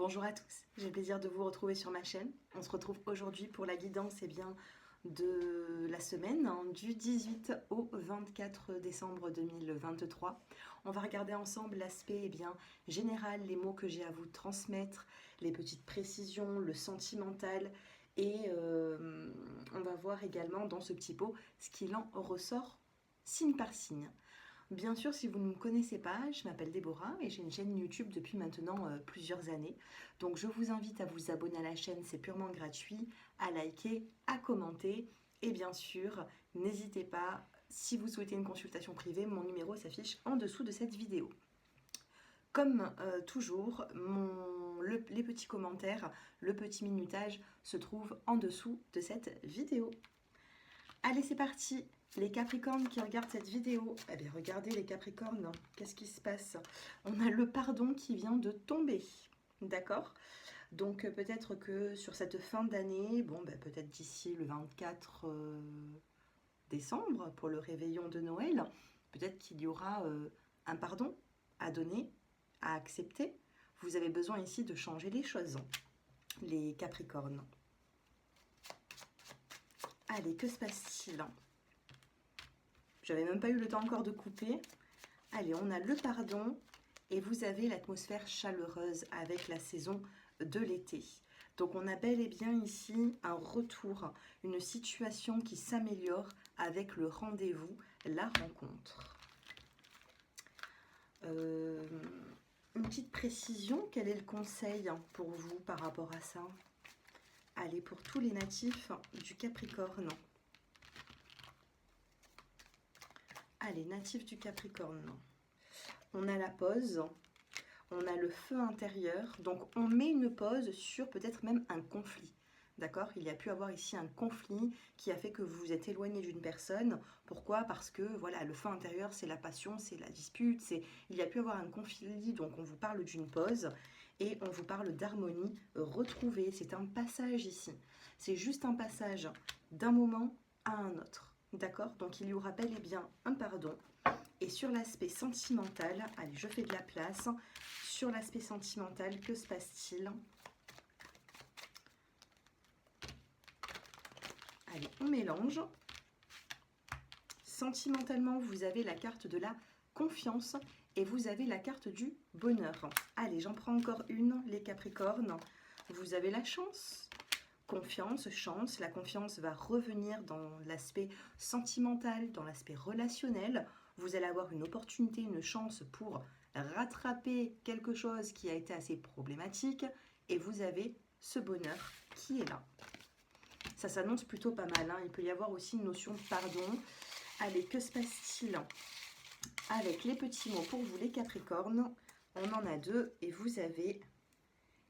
Bonjour à tous, j'ai le plaisir de vous retrouver sur ma chaîne. On se retrouve aujourd'hui pour la guidance de la semaine du 18 au 24 décembre 2023. On va regarder ensemble l'aspect général, les mots que j'ai à vous transmettre, les petites précisions, le sentimental et on va voir également dans ce petit pot ce qu'il en ressort signe par signe. Bien sûr, si vous ne me connaissez pas, je m'appelle Déborah et j'ai une chaîne YouTube depuis maintenant plusieurs années. Donc je vous invite à vous abonner à la chaîne, c'est purement gratuit, à liker, à commenter. Et bien sûr, n'hésitez pas, si vous souhaitez une consultation privée, mon numéro s'affiche en dessous de cette vidéo. Comme toujours, les petits commentaires, le petit minutage se trouve en dessous de cette vidéo. Allez, c'est parti! Les Capricornes qui regardent cette vidéo, eh bien regardez les Capricornes, qu'est-ce qui se passe? On a le pardon qui vient de tomber, d'accord? Donc peut-être que sur cette fin d'année, peut-être d'ici le 24 décembre pour le réveillon de Noël, peut-être qu'il y aura un pardon à donner, à accepter. Vous avez besoin ici de changer les choses, les Capricornes. Allez, que se passe-t-il? J'avais même pas eu le temps encore de couper. Allez, on a le pardon et vous avez l'atmosphère chaleureuse avec la saison de l'été. Donc on a bel et bien ici un retour, une situation qui s'améliore avec le rendez-vous, la rencontre. Une petite précision, quel est le conseil pour vous par rapport à ça? Allez, pour tous les natifs du Capricorne. Allez, natifs du Capricorne. On a la pause, on a le feu intérieur, donc on met une pause sur peut-être même un conflit. D'accord? Il y a pu avoir ici un conflit qui a fait que vous vous êtes éloigné d'une personne. Pourquoi? Parce que voilà, le feu intérieur, c'est la passion, c'est la dispute, il y a pu avoir un conflit, donc on vous parle d'une pause et on vous parle d'harmonie retrouvée. C'est un passage ici. C'est juste un passage d'un moment à un autre. D'accord? Donc il y aura bel et bien un pardon. Et sur l'aspect sentimental, allez, je fais de la place. Sur l'aspect sentimental, que se passe-t-il? Allez, on mélange. Sentimentalement, vous avez la carte de la confiance et vous avez la carte du bonheur. Allez, j'en prends encore une, les Capricornes. Vous avez la chance. Confiance, chance, la confiance va revenir dans l'aspect sentimental, dans l'aspect relationnel. Vous allez avoir une opportunité, une chance pour rattraper quelque chose qui a été assez problématique et vous avez ce bonheur qui est là. Ça s'annonce plutôt pas mal, hein. Il peut y avoir aussi une notion de pardon. Allez, que se passe-t-il avec les petits mots pour vous les Capricornes? On en a deux et vous avez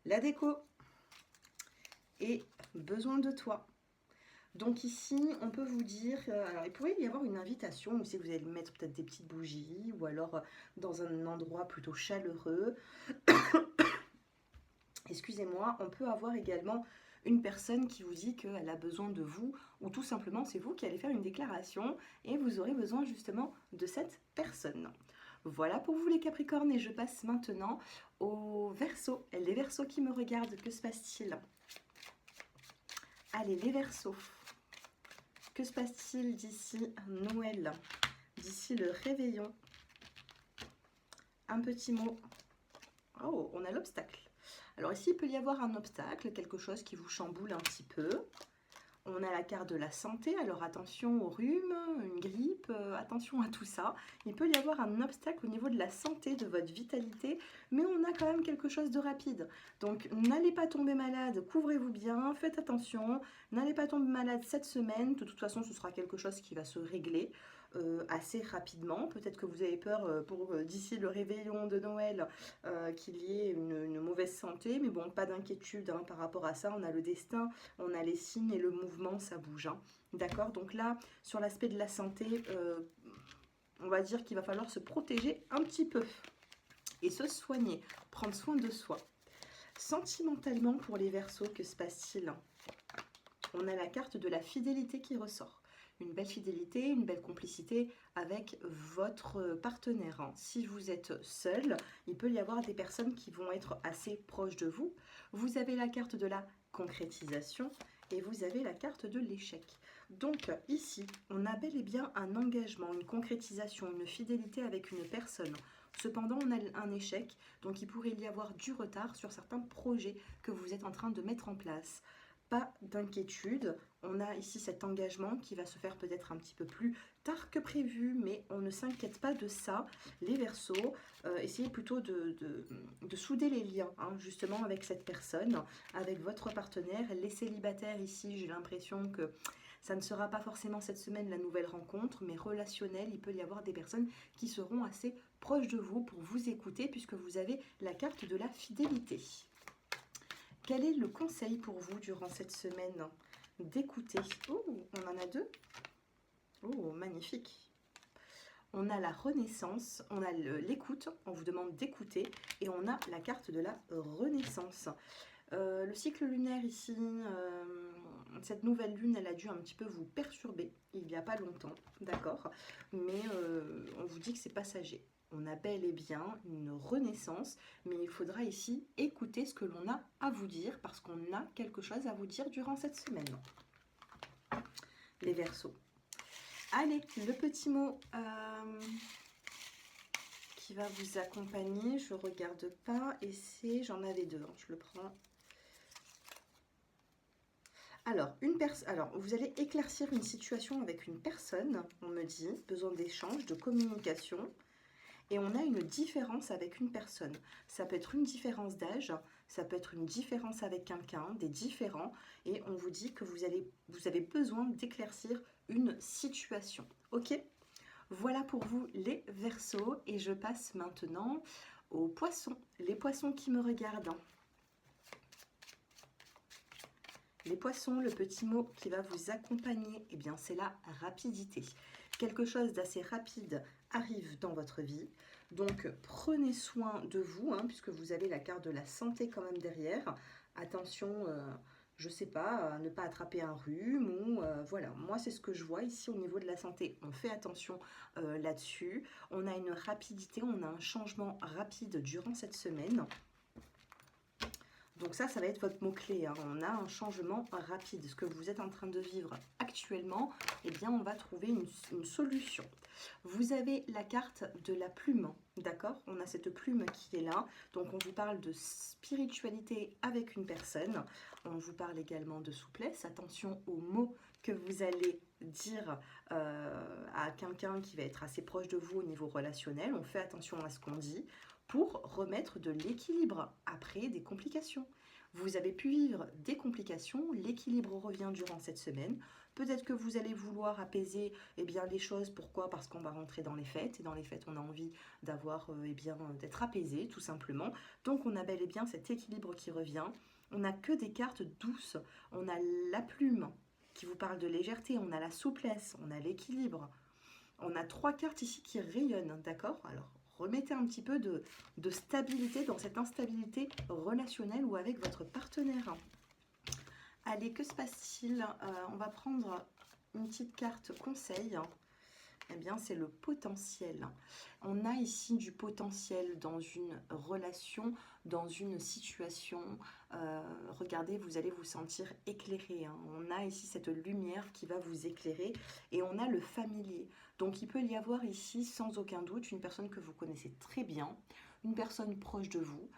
la déco et besoin de toi. Donc ici, on peut vous dire, alors il pourrait y avoir une invitation, ou si vous allez mettre peut-être des petites bougies, ou alors dans un endroit plutôt chaleureux. Excusez-moi, on peut avoir également une personne qui vous dit qu'elle a besoin de vous, ou tout simplement c'est vous qui allez faire une déclaration, et vous aurez besoin justement de cette personne. Voilà pour vous les Capricornes, et je passe maintenant aux Verseaux. Les Verseaux qui me regardent, que se passe-t-il? Allez, les Verseaux, que se passe-t-il d'ici Noël, d'ici le réveillon? Un petit mot. Oh, on a l'obstacle. Alors ici, il peut y avoir un obstacle, quelque chose qui vous chamboule un petit peu. On a la carte de la santé, alors attention au rhume, une grippe, attention à tout ça. Il peut y avoir un obstacle au niveau de la santé, de votre vitalité, mais on a quand même quelque chose de rapide. Donc n'allez pas tomber malade, couvrez-vous bien, faites attention, n'allez pas tomber malade cette semaine, de toute façon ce sera quelque chose qui va se régler assez rapidement. Peut-être que vous avez peur pour d'ici le réveillon de Noël qu'il y ait une mauvaise santé, mais bon, pas d'inquiétude hein, par rapport à ça. On a le destin, on a les signes et le mouvement, ça bouge. Hein. D'accord? Donc là, sur l'aspect de la santé, on va dire qu'il va falloir se protéger un petit peu et se soigner, prendre soin de soi. Sentimentalement, pour les Verseaux, que se passe-t-il? On a la carte de la fidélité qui ressort. une belle fidélité, une belle complicité avec votre partenaire, hein. Si vous êtes seul, il peut y avoir des personnes qui vont être assez proches de vous. Vous avez la carte de la concrétisation et vous avez la carte de l'échec. Donc ici, on a bel et bien un engagement, une concrétisation, une fidélité avec une personne. Cependant, on a un échec, donc il pourrait y avoir du retard sur certains projets que vous êtes en train de mettre en place. Pas d'inquiétude, on a ici cet engagement qui va se faire peut-être un petit peu plus tard que prévu, mais on ne s'inquiète pas de ça. Les Verseaux, essayez plutôt de souder les liens, hein, justement avec cette personne, avec votre partenaire. Les célibataires ici, j'ai l'impression que ça ne sera pas forcément cette semaine la nouvelle rencontre, mais relationnel, il peut y avoir des personnes qui seront assez proches de vous pour vous écouter puisque vous avez la carte de la fidélité. Quel est le conseil pour vous durant cette semaine? D'écouter. Oh, on en a deux. Oh, magnifique. On a la renaissance, on a l'écoute, on vous demande d'écouter, et on a la carte de la renaissance. Le cycle lunaire ici, cette nouvelle lune, elle a dû un petit peu vous perturber il n'y a pas longtemps, d'accord, mais on vous dit que c'est passager. On a bel et bien une renaissance, mais il faudra ici écouter ce que l'on a à vous dire, parce qu'on a quelque chose à vous dire durant cette semaine. Les Verseaux. Allez, le petit mot qui va vous accompagner, je regarde pas, et c'est, j'en avais deux, hein, je le prends. Alors, vous allez éclaircir une situation avec une personne, on me dit, besoin d'échange, de communication, et on a une différence avec une personne. Ça peut être une différence d'âge, ça peut être une différence avec quelqu'un, des différends, et on vous dit que vous avez besoin d'éclaircir une situation. Ok? Voilà pour vous les Verseaux, et je passe maintenant aux Poissons. Les Poissons qui me regardent. Les Poissons, le petit mot qui va vous accompagner, eh bien c'est la rapidité. Quelque chose d'assez rapide arrive dans votre vie. Donc prenez soin de vous, hein, puisque vous avez la carte de la santé quand même derrière. Attention, je ne sais pas, à ne pas attraper un rhume ou voilà. Moi c'est ce que je vois ici au niveau de la santé. On fait attention là-dessus. On a une rapidité, on a un changement rapide durant cette semaine. Donc ça va être votre mot-clé, hein. On a un changement rapide. Ce que vous êtes en train de vivre actuellement, eh bien, on va trouver une solution. Vous avez la carte de la plume, d'accord? On a cette plume qui est là. Donc, on vous parle de spiritualité avec une personne. On vous parle également de souplesse. Attention aux mots que vous allez dire à quelqu'un qui va être assez proche de vous au niveau relationnel. On fait attention à ce qu'on dit pour remettre de l'équilibre après des complications. Vous avez pu vivre des complications, l'équilibre revient durant cette semaine. Peut-être que vous allez vouloir apaiser les choses. Pourquoi? Parce qu'on va rentrer dans les fêtes. Et dans les fêtes, on a envie d'avoir d'être apaisé, tout simplement. Donc, on a bel et bien cet équilibre qui revient. On n'a que des cartes douces. On a la plume qui vous parle de légèreté. On a la souplesse. On a l'équilibre. On a 3 cartes ici qui rayonnent, d'accord? Alors, remettez un petit peu de stabilité dans cette instabilité relationnelle ou avec votre partenaire. Allez, que se passe-t-il? On va prendre une petite carte conseil. Eh bien, c'est le potentiel. On a ici du potentiel dans une relation, dans une situation. Regardez, vous allez vous sentir éclairé, hein. On a ici cette lumière qui va vous éclairer et on a le familier. Donc, il peut y avoir ici, sans aucun doute, une personne que vous connaissez très bien, une personne proche de vous,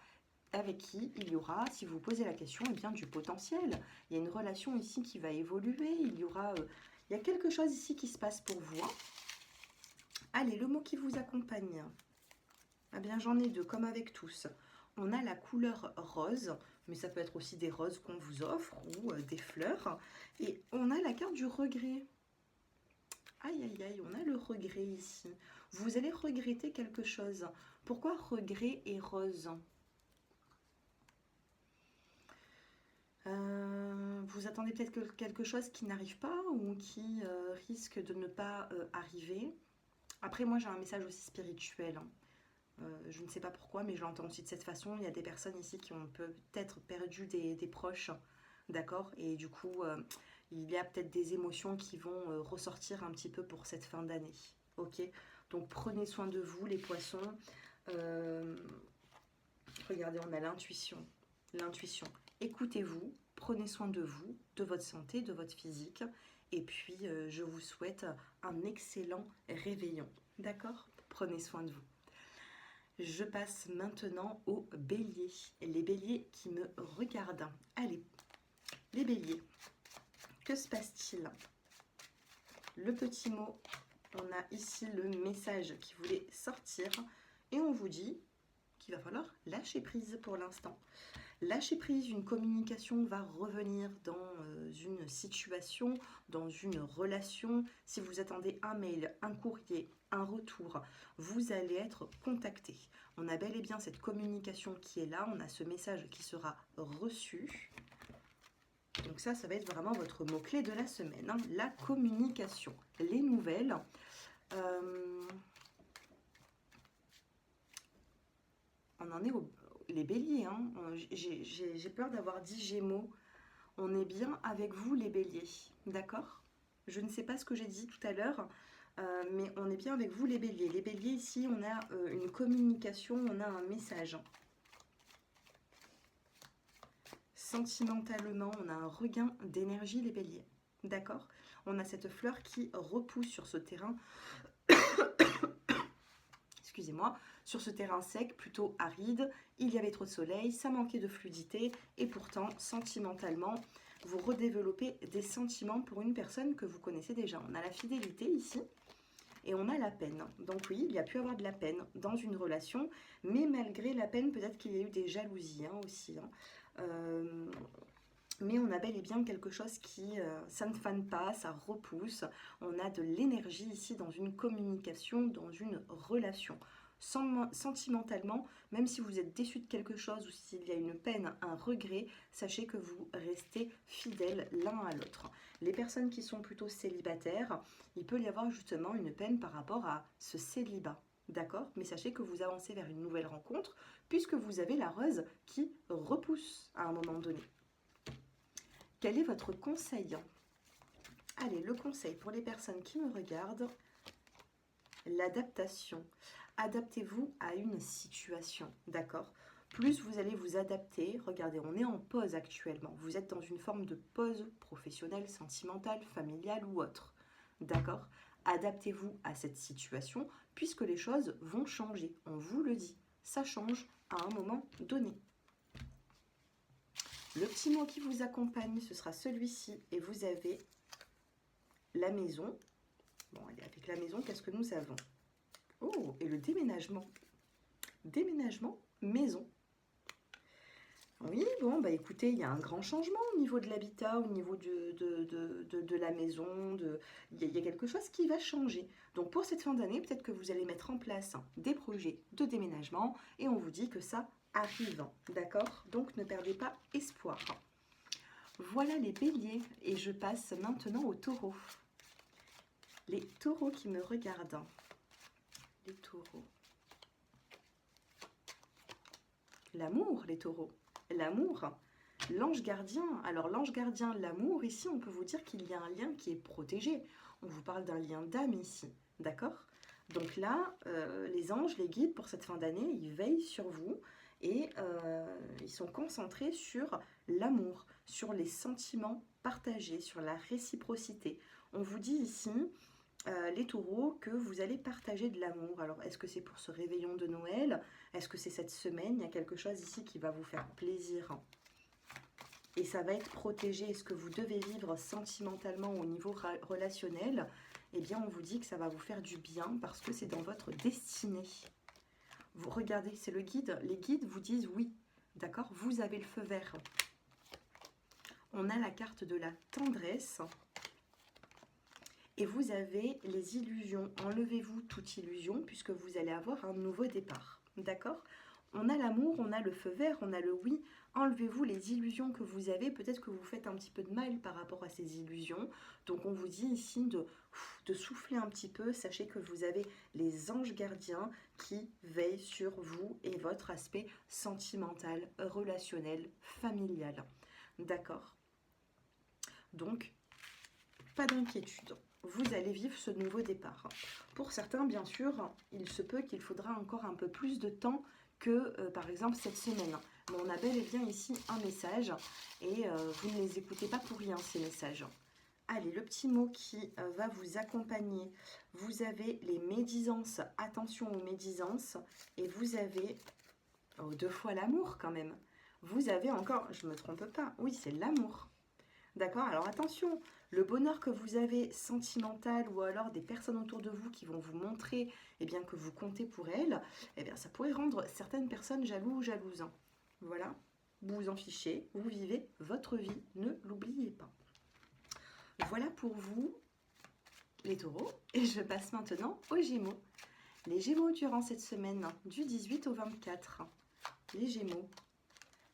avec qui il y aura, si vous posez la question, eh bien, du potentiel. Il y a une relation ici qui va évoluer. Il y a quelque chose ici qui se passe pour vous, hein. Allez, le mot qui vous accompagne. Eh bien, j'en ai deux, comme avec tous. On a la couleur rose, mais ça peut être aussi des roses qu'on vous offre ou des fleurs. Et on a la carte du regret. Aïe, aïe, aïe, on a le regret ici. Vous allez regretter quelque chose. Pourquoi regret et rose? Vous attendez peut-être quelque chose qui n'arrive pas ou qui risque de ne pas arriver. Après, moi, j'ai un message aussi spirituel, hein. Je ne sais pas pourquoi, mais je l'entends aussi de cette façon. Il y a des personnes ici qui ont peut-être perdu des proches, d'accord? Et du coup, il y a peut-être des émotions qui vont ressortir un petit peu pour cette fin d'année. Ok? Donc prenez soin de vous les poissons. Regardez, on a l'intuition. L'intuition. Écoutez-vous, prenez soin de vous, de votre santé, de votre physique. Et puis, je vous souhaite un excellent réveillon. D'accord? Prenez soin de vous. Je passe maintenant aux béliers. Les béliers qui me regardent. Allez, les béliers, que se passe-t-il? Le petit mot, on a ici le message qui voulait sortir. Et on vous dit qu'il va falloir lâcher prise pour l'instant. Lâcher prise, une communication va revenir dans une situation, dans une relation. Si vous attendez un mail, un courrier, un retour, vous allez être contacté. On a bel et bien cette communication qui est là, on a ce message qui sera reçu. Donc ça va être vraiment votre mot-clé de la semaine, hein, la communication. Les nouvelles. On en est les béliers, hein. J'ai peur d'avoir dit Gémeaux. On est bien avec vous les béliers, d'accord? Je ne sais pas ce que j'ai dit tout à l'heure, mais on est bien avec vous les béliers. Les béliers ici, on a une communication, on a un message. Sentimentalement, on a un regain d'énergie les béliers, d'accord? On a cette fleur qui repousse sur ce terrain... Excusez-moi, sur ce terrain sec, plutôt aride, il y avait trop de soleil, ça manquait de fluidité, et pourtant, sentimentalement, vous redéveloppez des sentiments pour une personne que vous connaissez déjà. On a la fidélité ici, et on a la peine. Donc oui, il y a pu avoir de la peine dans une relation, mais malgré la peine, peut-être qu'il y a eu des jalousies aussi. Mais on a bel et bien quelque chose qui, ça ne fane pas, ça repousse. On a de l'énergie ici dans une communication, dans une relation. Sentimentalement, même si vous êtes déçu de quelque chose ou s'il y a une peine, un regret, sachez que vous restez fidèles l'un à l'autre. Les personnes qui sont plutôt célibataires, il peut y avoir justement une peine par rapport à ce célibat. D'accord? Mais sachez que vous avancez vers une nouvelle rencontre puisque vous avez la rose qui repousse à un moment donné. Quel est votre conseil? Allez, le conseil pour les personnes qui me regardent, l'adaptation. Adaptez-vous à une situation, d'accord? Plus vous allez vous adapter, regardez, on est en pause actuellement. Vous êtes dans une forme de pause professionnelle, sentimentale, familiale ou autre, d'accord? Adaptez-vous à cette situation puisque les choses vont changer. On vous le dit, ça change à un moment donné. Le petit mot qui vous accompagne, ce sera celui-ci. Et vous avez la maison. Bon, allez, avec la maison, qu'est-ce que nous avons? Oh, et le déménagement. Déménagement, maison. Oui, bon, bah écoutez, il y a un grand changement au niveau de l'habitat, au niveau de la maison. Il y a quelque chose qui va changer. Donc pour cette fin d'année, peut-être que vous allez mettre en place des projets de déménagement. Et on vous dit que ça arrive, d'accord? Donc ne perdez pas espoir. Voilà les béliers et je passe maintenant aux taureaux. Les taureaux qui me regardent. Les taureaux. L'amour, les taureaux. L'amour. L'ange gardien. Alors l'ange gardien, l'amour, ici on peut vous dire qu'il y a un lien qui est protégé. On vous parle d'un lien d'âme ici, d'accord? Donc là, les anges, les guides pour cette fin d'année, ils veillent sur vous. Et ils sont concentrés sur l'amour, sur les sentiments partagés, sur la réciprocité. On vous dit ici, les taureaux, que vous allez partager de l'amour. Alors, est-ce que c'est pour ce réveillon de Noël? Est-ce que c'est cette semaine? Il y a quelque chose ici qui va vous faire plaisir. Et ça va être protégé. Est-ce que vous devez vivre sentimentalement au niveau relationnel? Eh bien, on vous dit que ça va vous faire du bien parce que c'est dans votre destinée. Vous regardez, c'est le guide. Les guides vous disent oui, d'accord? Vous avez le feu vert. On a la carte de la tendresse. Et vous avez les illusions. Enlevez-vous toute illusion puisque vous allez avoir un nouveau départ. D'accord? On a l'amour, on a le feu vert, on a le oui. Enlevez-vous les illusions que vous avez. Peut-être que vous faites un petit peu de mal par rapport à ces illusions. Donc on vous dit ici de souffler un petit peu. Sachez que vous avez les anges gardiens qui veillent sur vous et votre aspect sentimental, relationnel, familial. D'accord? Donc, pas d'inquiétude. Vous allez vivre ce nouveau départ. Pour certains, bien sûr, il se peut qu'il faudra encore un peu plus de temps que, par exemple, cette semaine. Mais on a bel et bien ici un message et vous ne les écoutez pas pour rien, ces messages. Allez, le petit mot qui va vous accompagner. Vous avez les médisances. Attention aux médisances. Et vous avez 2 fois l'amour quand même. Vous avez encore, je ne me trompe pas, oui, c'est l'amour. D'accord? Alors attention, le bonheur que vous avez sentimental ou alors des personnes autour de vous qui vont vous montrer eh bien, que vous comptez pour elles, eh bien, ça pourrait rendre certaines personnes jaloux ou jalouses. Hein. Voilà, vous vous en fichez, vous vivez votre vie, ne l'oubliez pas. Voilà pour vous, les taureaux, et je passe maintenant aux gémeaux. Les gémeaux durant cette semaine, du 18 au 24. Les gémeaux,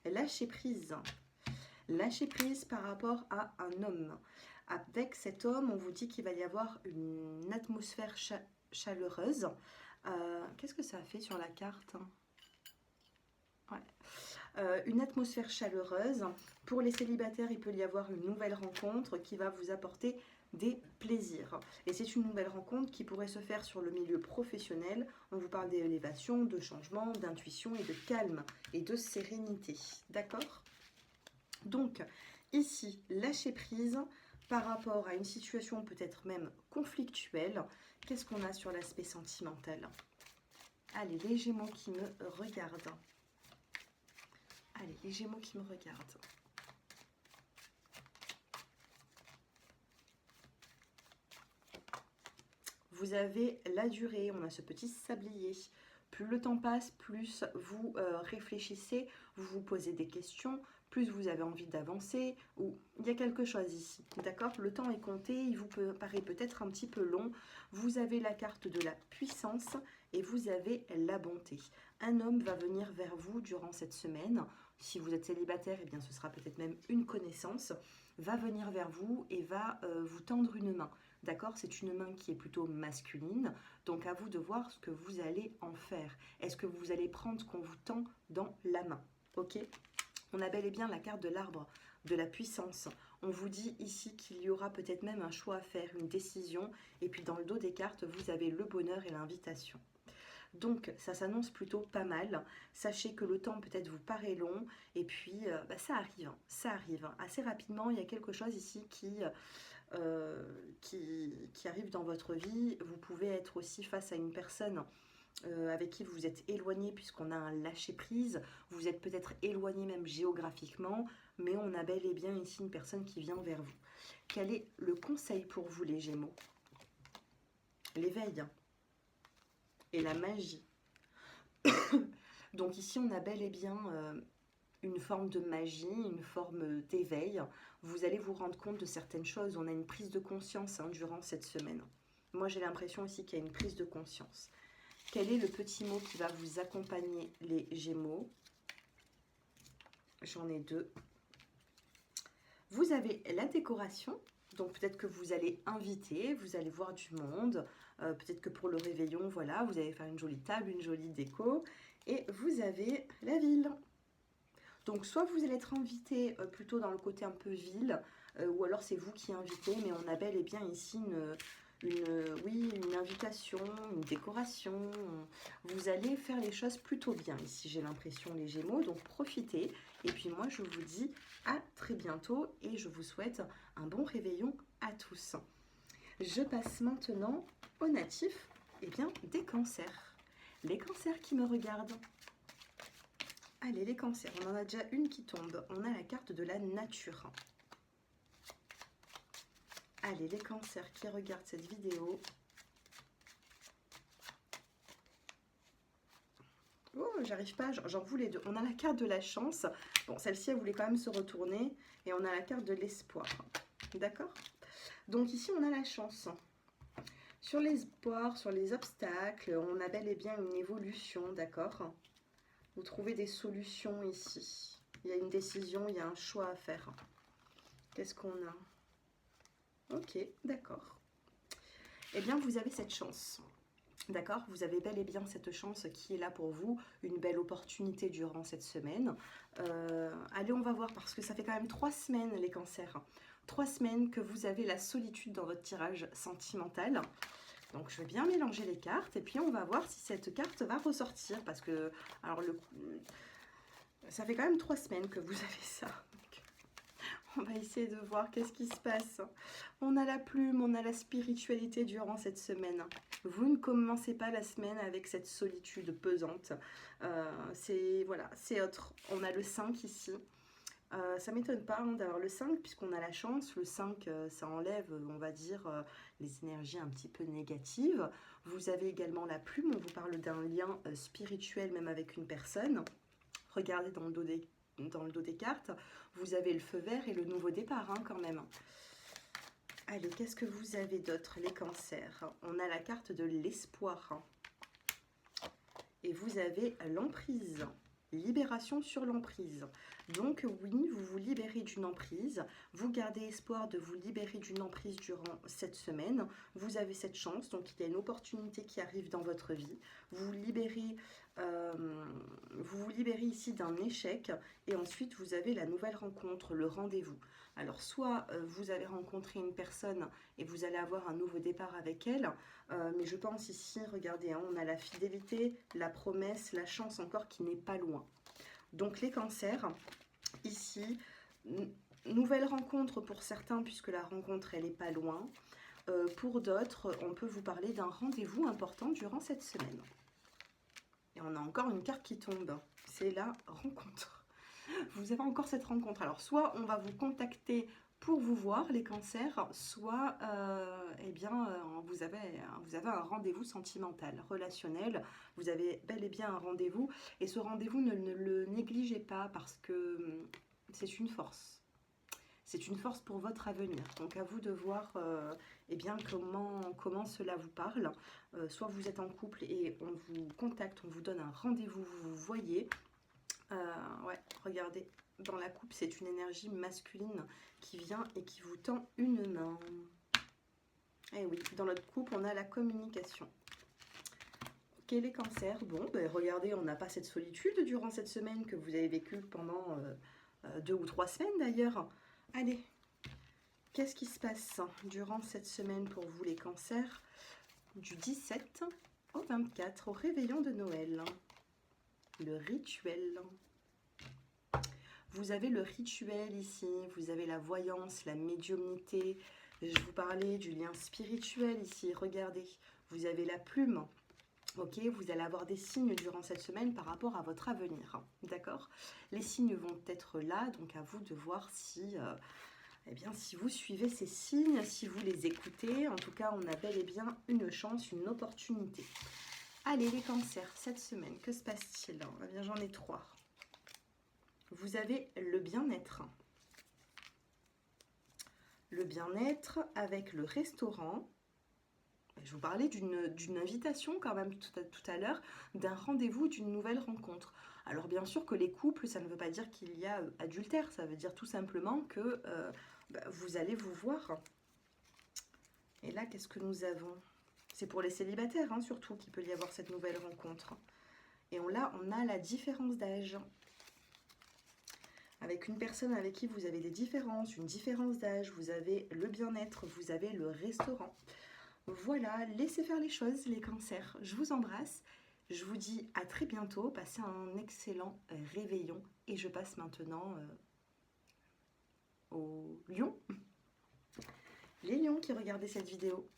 lâchez prise. Lâchez prise par rapport à un homme. Avec cet homme, on vous dit qu'il va y avoir une atmosphère chaleureuse. Qu'est-ce que ça a fait sur la carte? Ouais. Une atmosphère chaleureuse. Pour les célibataires, il peut y avoir une nouvelle rencontre qui va vous apporter des plaisirs. Et c'est une nouvelle rencontre qui pourrait se faire sur le milieu professionnel. On vous parle d'élévation, de changement, d'intuition et de calme et de sérénité. D'accord ? Donc, ici, lâcher prise par rapport à une situation peut-être même conflictuelle. Qu'est-ce qu'on a sur l'aspect sentimental? Allez, les Gémeaux qui me regardent. Allez, les Gémeaux qui me regardent. Vous avez la durée, on a ce petit sablier. Plus le temps passe, plus vous réfléchissez, vous vous posez des questions, plus vous avez envie d'avancer, ou il y a quelque chose ici, d'accord? Le temps est compté, il vous paraît peut-être un petit peu long. Vous avez la carte de la puissance et vous avez la bonté. Un homme va venir vers vous durant cette semaine. Si vous êtes célibataire, eh bien ce sera peut-être même une connaissance, va venir vers vous et va vous tendre une main. D'accord? C'est une main qui est plutôt masculine, donc à vous de voir ce que vous allez en faire. Est-ce que vous allez prendre ce qu'on vous tend dans la main? Ok? On a bel et bien la carte de l'arbre de la puissance. On vous dit ici qu'il y aura peut-être même un choix à faire, une décision, et puis dans le dos des cartes, vous avez le bonheur et l'invitation. Donc ça s'annonce plutôt pas mal. Sachez que le temps peut-être vous paraît long, et puis ça arrive. Assez rapidement, il y a quelque chose ici qui arrive dans votre vie. Vous pouvez être aussi face à une personne avec qui vous êtes éloigné puisqu'on a un lâcher-prise. Vous êtes peut-être éloigné même géographiquement, mais on a bel et bien ici une personne qui vient vers vous. Quel est le conseil pour vous les Gémeaux? L'éveil et la magie. Donc ici on a bel et bien une forme de magie, une forme d'éveil. Vous allez vous rendre compte de certaines choses. On a une prise de conscience durant cette semaine. Moi, j'ai l'impression aussi qu'il y a une prise de conscience. Quel est le petit mot qui va vous accompagner, les Gémeaux? J'en ai 2. Vous avez la décoration. Donc, peut-être que vous allez inviter, vous allez voir du monde. Peut-être que pour le réveillon, voilà, vous allez faire une jolie table, une jolie déco. Et vous avez la ville. Donc soit vous allez être invité plutôt dans le côté un peu ville, ou alors c'est vous qui invitez, mais on a bel et bien ici une invitation, une décoration. Vous allez faire les choses plutôt bien ici, j'ai l'impression les Gémeaux, donc profitez. Et puis moi je vous dis à très bientôt et je vous souhaite un bon réveillon à tous. Je passe maintenant aux natifs des cancers. Les cancers qui me regardent. Allez, les cancers, on en a déjà une qui tombe. On a la carte de la nature. Allez, les cancers qui regardent cette vidéo. Oh, j'arrive pas, j'en voulais 2. On a la carte de la chance. Bon, celle-ci, elle voulait quand même se retourner. Et on a la carte de l'espoir. D'accord? Donc ici, on a la chance. Sur l'espoir, sur les obstacles, on a bel et bien une évolution, d'accord? Vous trouvez des solutions ici. Il y a une décision, il y a un choix à faire. Qu'est-ce qu'on a? Ok, d'accord. Eh bien, vous avez cette chance. D'accord? Vous avez bel et bien cette chance qui est là pour vous, une belle opportunité durant cette semaine. Allez, on va voir, parce que ça fait quand même 3 semaines, les cancers. 3 semaines que vous avez la solitude dans votre tirage sentimental. Donc, je vais bien mélanger les cartes, et puis on va voir si cette carte va ressortir, parce que, alors, ça fait quand même 3 semaines que vous avez ça. On va essayer de voir qu'est-ce qui se passe. On a la plume, on a la spiritualité durant cette semaine. Vous ne commencez pas la semaine avec cette solitude pesante. Voilà, c'est autre. On a le 5 ici. Ça m'étonne pas d'avoir le 5 puisqu'on a la chance. Le 5, ça enlève, on va dire, les énergies un petit peu négatives. Vous avez également la plume. On vous parle d'un lien spirituel même avec une personne. Regardez dans le dos des cartes, vous avez le feu vert et le nouveau départ quand même. Allez, qu'est-ce que vous avez d'autre, les cancers? On a la carte de l'espoir. Et vous avez l'emprise. Libération sur l'emprise. Donc oui, vous vous libérez d'une emprise. Vous gardez espoir de vous libérer d'une emprise durant cette semaine. Vous avez cette chance, donc il y a une opportunité qui arrive dans votre vie. Vous vous libérez ici d'un échec et ensuite vous avez la nouvelle rencontre, le rendez-vous. Alors soit vous avez rencontré une personne et vous allez avoir un nouveau départ avec elle, mais je pense ici, regardez, on a la fidélité, la promesse, la chance encore qui n'est pas loin. Donc les cancers, ici, nouvelle rencontre pour certains puisque la rencontre elle n'est pas loin. Pour d'autres, on peut vous parler d'un rendez-vous important durant cette semaine. Et on a encore une carte qui tombe, c'est la rencontre. Vous avez encore cette rencontre. Alors, soit on va vous contacter pour vous voir, les cancers, soit vous avez un rendez-vous sentimental, relationnel. Vous avez bel et bien un rendez-vous. Et ce rendez-vous, ne le négligez pas parce que c'est une force. C'est une force pour votre avenir. Donc à vous de voir comment cela vous parle. Soit vous êtes en couple et on vous contacte, on vous donne un rendez-vous, vous vous voyez. Ouais, regardez, dans la coupe, c'est une énergie masculine qui vient et qui vous tend une main. Et oui, dans notre coupe, on a la communication. Ok, les cancers, bon, regardez, on n'a pas cette solitude durant cette semaine que vous avez vécue pendant 2 ou 3 semaines d'ailleurs. Allez, qu'est-ce qui se passe durant cette semaine pour vous, les cancers, du 17 au 24, au réveillon de Noël? Le rituel. Vous avez le rituel ici, vous avez la voyance, la médiumnité. Je vous parlais du lien spirituel ici, regardez. Vous avez la plume. Ok, vous allez avoir des signes durant cette semaine par rapport à votre avenir. D'accord? Les signes vont être là, donc à vous de voir si, si vous suivez ces signes, si vous les écoutez. En tout cas, on a bel et bien une chance, une opportunité. Allez, les cancers, cette semaine, que se passe-t-il? Eh bien, j'en ai 3. Vous avez le bien-être. Le bien-être avec le restaurant. Je vous parlais d'une invitation quand même tout à l'heure, d'un rendez-vous, d'une nouvelle rencontre. Alors bien sûr que les couples, ça ne veut pas dire qu'il y a adultère, ça veut dire tout simplement que vous allez vous voir. Et là, qu'est-ce que nous avons? C'est pour les célibataires, surtout, qu'il peut y avoir cette nouvelle rencontre. Et on a la différence d'âge. Avec une personne avec qui vous avez des différences, une différence d'âge, vous avez le bien-être, vous avez le restaurant. Voilà, laissez faire les choses, les cancers. Je vous embrasse. Je vous dis à très bientôt. Passez un excellent réveillon. Et je passe maintenant aux lions. Les lions qui regardaient cette vidéo.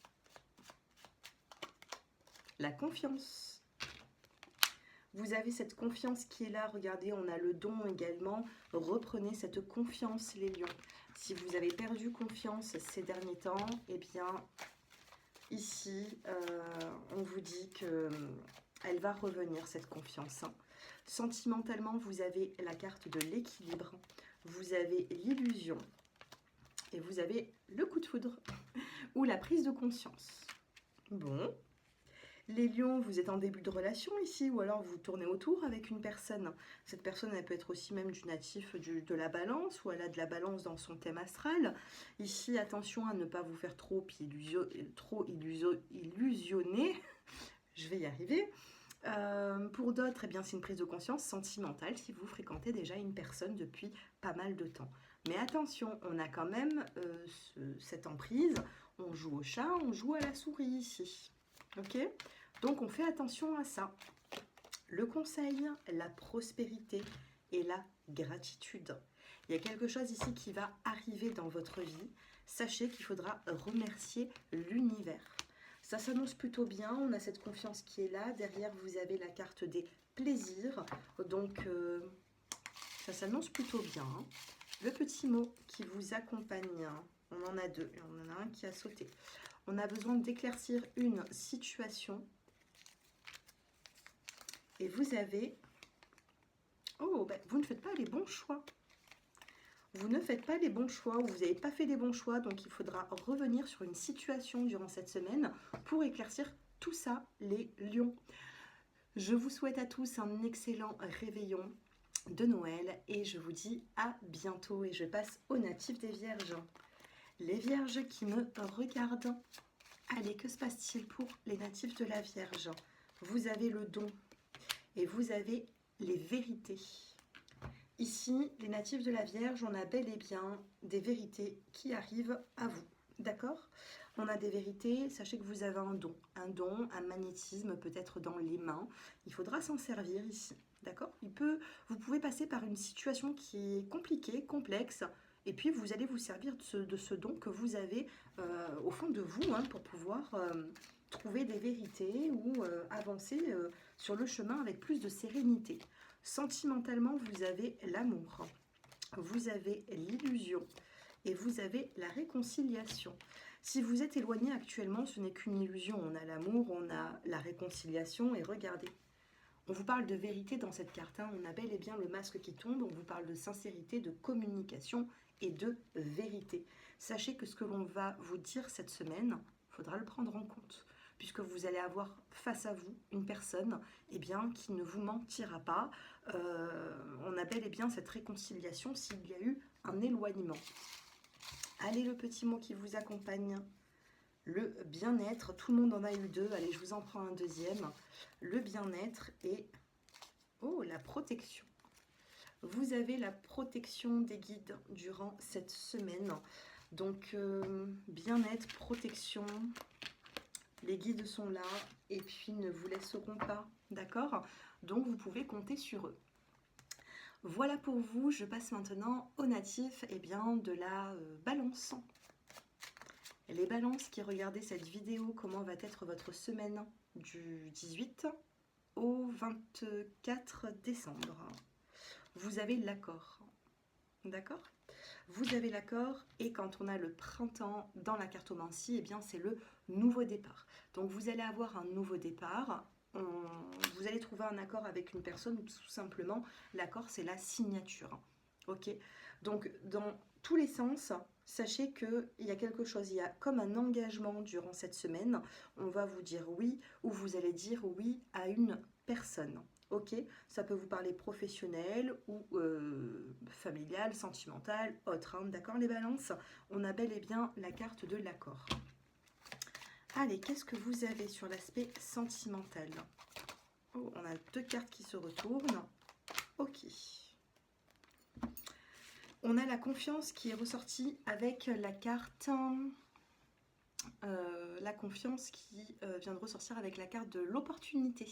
La confiance. Vous avez cette confiance qui est là. Regardez, on a le don également. Reprenez cette confiance, les lions. Si vous avez perdu confiance ces derniers temps, eh bien... Ici, on vous dit qu'elle va revenir, cette confiance. Sentimentalement, vous avez la carte de l'équilibre, vous avez l'illusion et vous avez le coup de foudre ou la prise de conscience. Bon, les lions, vous êtes en début de relation ici ou alors vous tournez autour avec une personne. Cette personne, elle peut être aussi même du natif de la balance ou elle a de la balance dans son thème astral. Ici, attention à ne pas vous faire trop illusionner. je vais y arriver. Pour d'autres, eh bien, c'est une prise de conscience sentimentale si vous fréquentez déjà une personne depuis pas mal de temps. Mais attention, on a quand même cette emprise. On joue au chat, on joue à la souris ici. Ok? Donc on fait attention à ça. Le conseil, la prospérité et la gratitude. Il y a quelque chose ici qui va arriver dans votre vie. Sachez qu'il faudra remercier l'univers. Ça s'annonce plutôt bien, on a cette confiance qui est là. Derrière, vous avez la carte des plaisirs. Donc, ça s'annonce plutôt bien. Le petit mot qui vous accompagne, on en a deux. On en a un qui a sauté. On a besoin d'éclaircir une situation. Et vous avez... Oh, ben, vous ne faites pas les bons choix. Vous ne faites pas les bons choix ou vous n'avez pas fait les bons choix. Donc, il faudra revenir sur une situation durant cette semaine pour éclaircir tout ça, les lions. Je vous souhaite à tous un excellent réveillon de Noël et je vous dis à bientôt. Et je passe aux natifs des Vierges. Les Vierges qui me regardent. Allez, que se passe-t-il pour les natifs de la Vierge? Vous avez le don et vous avez les vérités. Ici, les natifs de la Vierge, on a bel et bien des vérités qui arrivent à vous. D'accord? On a des vérités, sachez que vous avez un don, un magnétisme peut-être dans les mains. Il faudra s'en servir ici. D'accord? Vous pouvez passer par une situation qui est compliquée, complexe, et puis vous allez vous servir de ce don que vous avez au fond de vous hein, pour pouvoir trouver des vérités ou avancer sur le chemin avec plus de sérénité. Sentimentalement, vous avez l'amour, vous avez l'illusion et vous avez la réconciliation. Si vous êtes éloigné actuellement, ce n'est qu'une illusion. On a l'amour, on a la réconciliation et regardez. On vous parle de vérité dans cette carte. Hein. On a bel et bien le masque qui tombe. On vous parle de sincérité, de communication et de vérité. Sachez que ce que l'on va vous dire cette semaine, il faudra le prendre en compte. Puisque vous allez avoir face à vous une personne eh bien, qui ne vous mentira pas. On a bel et bien cette réconciliation s'il y a eu un éloignement. Allez, le petit mot qui vous accompagne, le bien-être. Tout le monde en a eu deux. Allez, je vous en prends un deuxième. Le bien-être et la protection. Vous avez la protection des guides durant cette semaine. Donc, bien-être, protection. Les guides sont là et puis ne vous laisseront pas, d'accord? Donc, vous pouvez compter sur eux. Voilà pour vous. Je passe maintenant aux natifs eh bien, de la balance. Les balances qui regardaient cette vidéo, comment va être votre semaine du 18 au 24 décembre? Vous avez l'accord, d'accord? Vous avez l'accord et quand on a le printemps dans la cartomancie, eh bien c'est le nouveau départ. Donc vous allez avoir un nouveau départ, vous allez trouver un accord avec une personne ou tout simplement l'accord c'est la signature. Ok? Donc dans tous les sens, sachez qu'il y a quelque chose, il y a comme un engagement durant cette semaine. On va vous dire oui ou vous allez dire oui à une personne. Ok, ça peut vous parler professionnel ou familial, sentimental, autre. Hein, d'accord les balances? On a bel et bien la carte de l'accord. Allez, qu'est-ce que vous avez sur l'aspect sentimental? Oh, on a deux cartes qui se retournent. Ok. On a la confiance qui est ressortie avec la carte... la confiance qui vient de ressortir avec la carte de l'opportunité.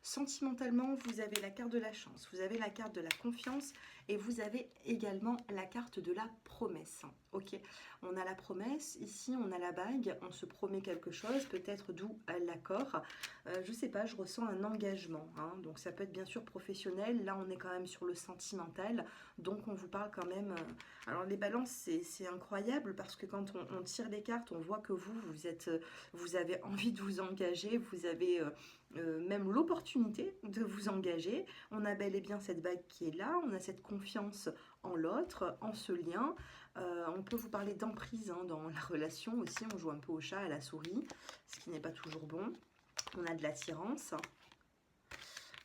Sentimentalement, vous avez la carte de la chance, vous avez la carte de la confiance et vous avez également la carte de la promesse. Ok, on a la promesse, ici on a la bague, on se promet quelque chose, peut-être d'où l'accord. Je sais pas, je ressens un engagement, hein, donc ça peut être bien sûr professionnel. Là, on est quand même sur le sentimental, donc on vous parle quand même. Alors les balances, c'est incroyable parce que quand on tire les cartes, on voit que vous avez envie de vous engager, vous avez même l'opportunité de vous engager. On a bel et bien cette bague qui est là, on a cette confiance en l'autre, en ce lien. On peut vous parler d'emprise hein, dans la relation aussi, on joue un peu au chat, à la souris, ce qui n'est pas toujours bon. On a de l'attirance.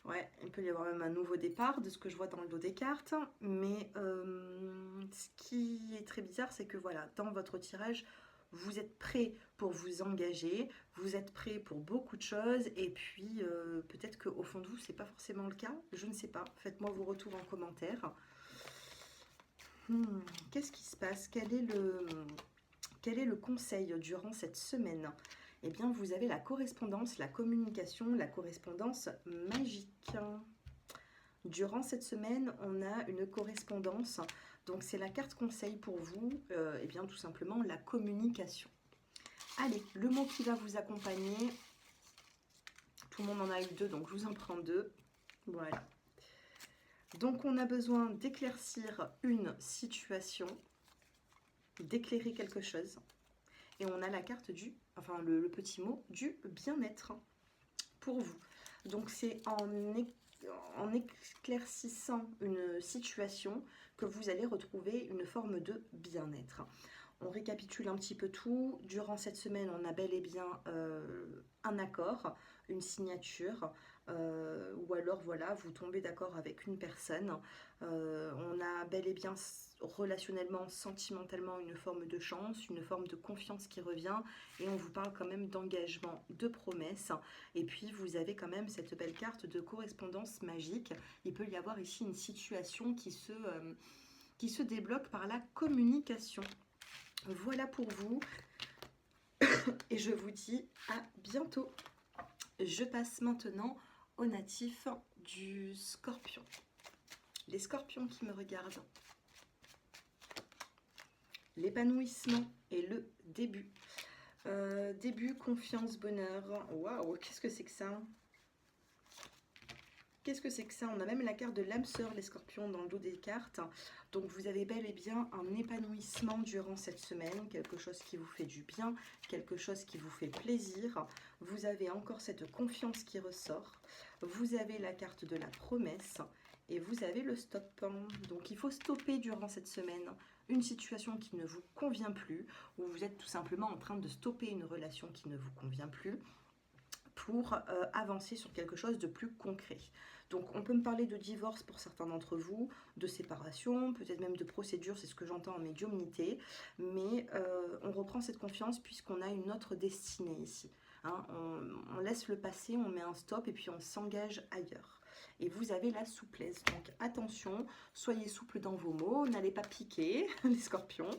Ouais, il peut y avoir même un nouveau départ de ce que je vois dans le dos des cartes. Mais ce qui est très bizarre, c'est que voilà, dans votre tirage, vous êtes prêt pour vous engager, vous êtes prêt pour beaucoup de choses, et puis peut-être qu'au fond de vous, c'est pas forcément le cas, je ne sais pas. Faites-moi vos retours en commentaire. Qu'est-ce qui se passe? Quel est le conseil durant cette semaine? Eh bien, vous avez la correspondance, la communication, la correspondance magique. Durant cette semaine, on a une correspondance. Donc, c'est la carte conseil pour vous. Eh bien, tout simplement, la communication. Allez, le mot qui va vous accompagner. Tout le monde en a eu 2, donc je vous en prends 2. Voilà. Donc, on a besoin d'éclaircir une situation, d'éclairer quelque chose. Et on a la carte le petit mot du bien-être pour vous. Donc, c'est en éclaircissant une situation que vous allez retrouver une forme de bien-être. On récapitule un petit peu tout. Durant cette semaine, on a bel et bien un accord, une signature, ou alors voilà, vous tombez d'accord avec une personne. On a bel et bien relationnellement, sentimentalement, une forme de chance, une forme de confiance qui revient, et on vous parle quand même d'engagement, de promesse. Et puis vous avez quand même cette belle carte de correspondance magique. Il peut y avoir ici une situation qui se débloque par la communication. Voilà pour vous, et je vous dis à bientôt. Je passe maintenant aux natifs du Scorpion. Les Scorpions qui me regardent. L'épanouissement et le début. Début, confiance, bonheur. Waouh, qu'est-ce que c'est que ça? Qu'est-ce que c'est que ça? On a même la carte de l'âme sœur, les Scorpions, dans le dos des cartes. Donc vous avez bel et bien un épanouissement durant cette semaine, quelque chose qui vous fait du bien, quelque chose qui vous fait plaisir. Vous avez encore cette confiance qui ressort. Vous avez la carte de la promesse et vous avez le stop. Donc il faut stopper durant cette semaine une situation qui ne vous convient plus, ou vous êtes tout simplement en train de stopper une relation qui ne vous convient plus, pour avancer sur quelque chose de plus concret. Donc on peut me parler de divorce pour certains d'entre vous, de séparation, peut-être même de procédure, c'est ce que j'entends en médiumnité, mais on reprend cette confiance puisqu'on a une autre destinée ici. Hein, on laisse le passé, on met un stop et puis on s'engage ailleurs. Et vous avez la souplesse, donc attention, soyez souple dans vos mots, n'allez pas piquer les scorpions.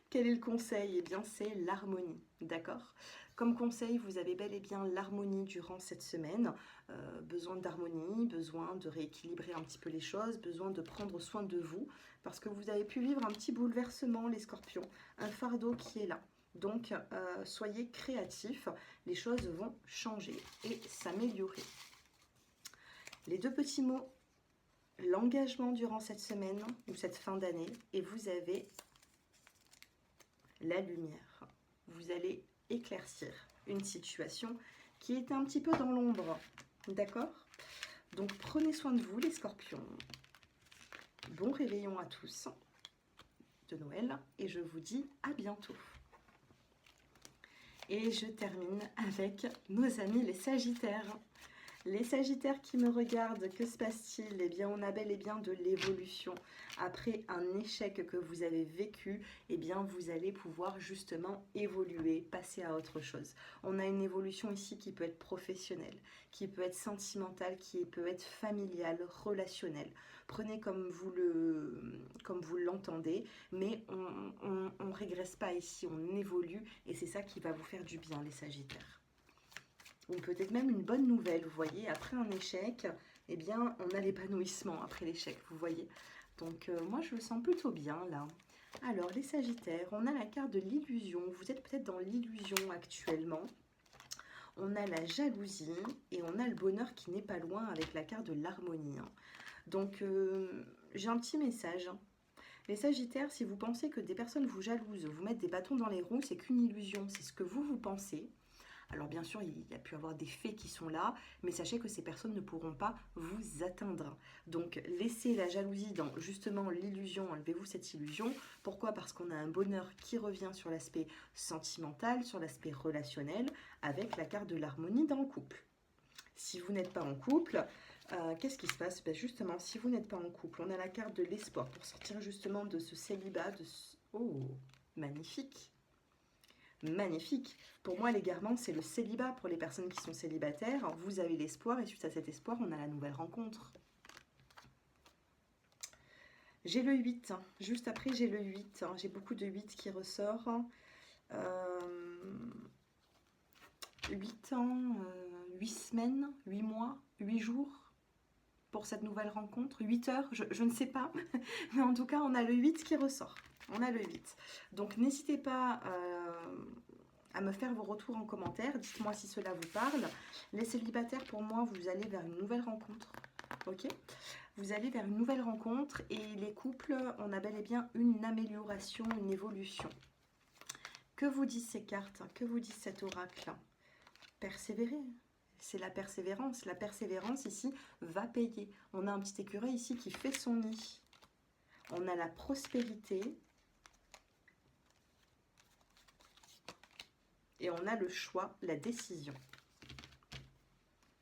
Quel est le conseil? Eh bien c'est l'harmonie, d'accord? Comme conseil, vous avez bel et bien l'harmonie durant cette semaine. Besoin d'harmonie, besoin de rééquilibrer un petit peu les choses, besoin de prendre soin de vous, parce que vous avez pu vivre un petit bouleversement, les scorpions, un fardeau qui est là. Donc, soyez créatifs, les choses vont changer et s'améliorer. Les 2 petits mots, l'engagement durant cette semaine ou cette fin d'année, et vous avez la lumière. Vous allez éclaircir une situation qui était un petit peu dans l'ombre, d'accord? Donc prenez soin de vous les scorpions. Bon réveillon à tous de Noël et je vous dis à bientôt. Et je termine avec nos amis les Sagittaires. Les Sagittaires qui me regardent, que se passe-t-il? Eh bien, on a bel et bien de l'évolution. Après un échec que vous avez vécu, eh bien, vous allez pouvoir justement évoluer, passer à autre chose. On a une évolution ici qui peut être professionnelle, qui peut être sentimentale, qui peut être familiale, relationnelle. Prenez comme vous l'entendez, mais on ne régresse pas ici, on évolue et c'est ça qui va vous faire du bien, les Sagittaires. Ou peut-être même une bonne nouvelle, vous voyez, après un échec, eh bien, on a l'épanouissement après l'échec, vous voyez. Donc, moi, je le sens plutôt bien, là. Alors, les Sagittaires, on a la carte de l'illusion. Vous êtes peut-être dans l'illusion actuellement. On a la jalousie et on a le bonheur qui n'est pas loin avec la carte de l'harmonie. Donc, j'ai un petit message. Les Sagittaires, si vous pensez que des personnes vous jalousent, vous mettent des bâtons dans les roues, c'est qu'une illusion, c'est ce que vous pensez. Alors bien sûr, il y a pu avoir des faits qui sont là, mais sachez que ces personnes ne pourront pas vous atteindre. Donc laissez la jalousie dans justement l'illusion, enlevez-vous cette illusion. Pourquoi? Parce qu'on a un bonheur qui revient sur l'aspect sentimental, sur l'aspect relationnel, avec la carte de l'harmonie dans le couple. Si vous n'êtes pas en couple, qu'est-ce qui se passe? Ben justement, si vous n'êtes pas en couple, on a la carte de l'espoir pour sortir justement de ce célibat, Oh, magnifique! magnifique. Pour moi, l'égarement, c'est le célibat pour les personnes qui sont célibataires. Vous avez l'espoir et suite à cet espoir, on a la nouvelle rencontre. J'ai le 8, juste après j'ai le 8, j'ai beaucoup de 8 qui ressort. 8 ans, 8 semaines, 8 mois, 8 jours pour cette nouvelle rencontre, 8 heures, je ne sais pas, mais en tout cas on a le 8 qui ressort, on a le 8. Donc n'hésitez pas à me faire vos retours en commentaire, dites-moi si cela vous parle. Les célibataires, pour moi, vous allez vers une nouvelle rencontre, ok ? Vous allez vers une nouvelle rencontre et les couples, on a bel et bien une amélioration, une évolution. Que vous disent ces cartes? Que vous dit cet oracle? Persévérer. C'est la persévérance. La persévérance ici va payer. On a un petit écureuil ici qui fait son nid. On a la prospérité. Et on a le choix, la décision.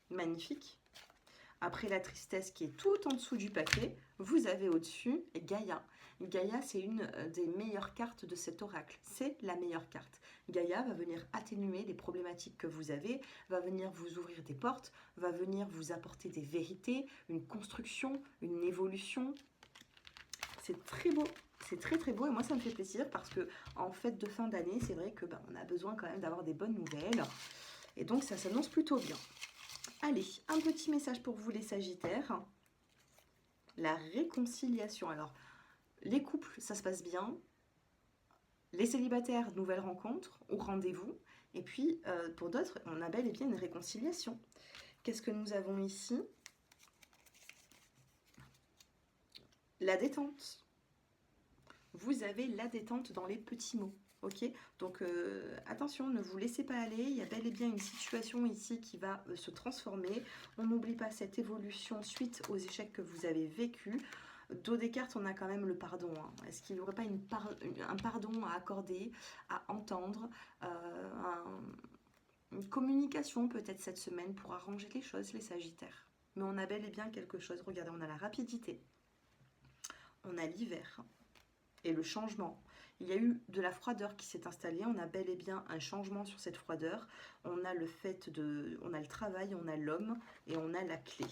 Magnifique. Après la tristesse qui est tout en dessous du paquet, vous avez au-dessus Gaïa. Gaïa, c'est une des meilleures cartes de cet oracle. C'est la meilleure carte. Gaïa va venir atténuer les problématiques que vous avez, va venir vous ouvrir des portes, va venir vous apporter des vérités, une construction, une évolution. C'est très beau. C'est très très beau et moi ça me fait plaisir parce que en fête de fin d'année, c'est vrai que on a besoin quand même d'avoir des bonnes nouvelles. Et donc ça s'annonce plutôt bien. Allez, un petit message pour vous les Sagittaires. La réconciliation. Alors, les couples, ça se passe bien. Les célibataires, nouvelle rencontre ou rendez-vous. Et puis, pour d'autres, on a bel et bien une réconciliation. Qu'est-ce que nous avons ici? La détente. Vous avez la détente dans les petits mots. Ok, donc attention, ne vous laissez pas aller, il y a bel et bien une situation ici qui va se transformer. On n'oublie pas cette évolution suite aux échecs que vous avez vécus. Dos des cartes, on a quand même le pardon. Hein. Est-ce qu'il n'y aurait pas un pardon à accorder, à entendre, une communication peut-être cette semaine pour arranger les choses, les Sagittaires? Mais on a bel et bien quelque chose. Regardez, on a la rapidité, on a l'hiver et le changement. Il y a eu de la froideur qui s'est installée, on a bel et bien un changement sur cette froideur. On a le fait de, on a le travail, on a l'homme et on a la clé.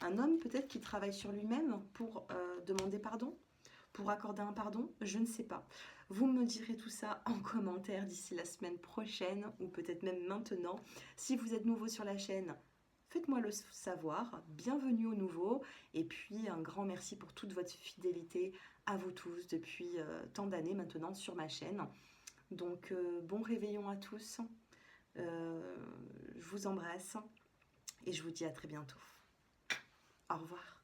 Un homme peut-être qui travaille sur lui-même pour demander pardon, pour accorder un pardon, je ne sais pas. Vous me direz tout ça en commentaire d'ici la semaine prochaine ou peut-être même maintenant. Si vous êtes nouveau sur la chaîne, faites-moi le savoir, bienvenue au nouveau et puis un grand merci pour toute votre fidélité à vous tous depuis tant d'années maintenant sur ma chaîne. Donc bon réveillon à tous, je vous embrasse et je vous dis à très bientôt. Au revoir.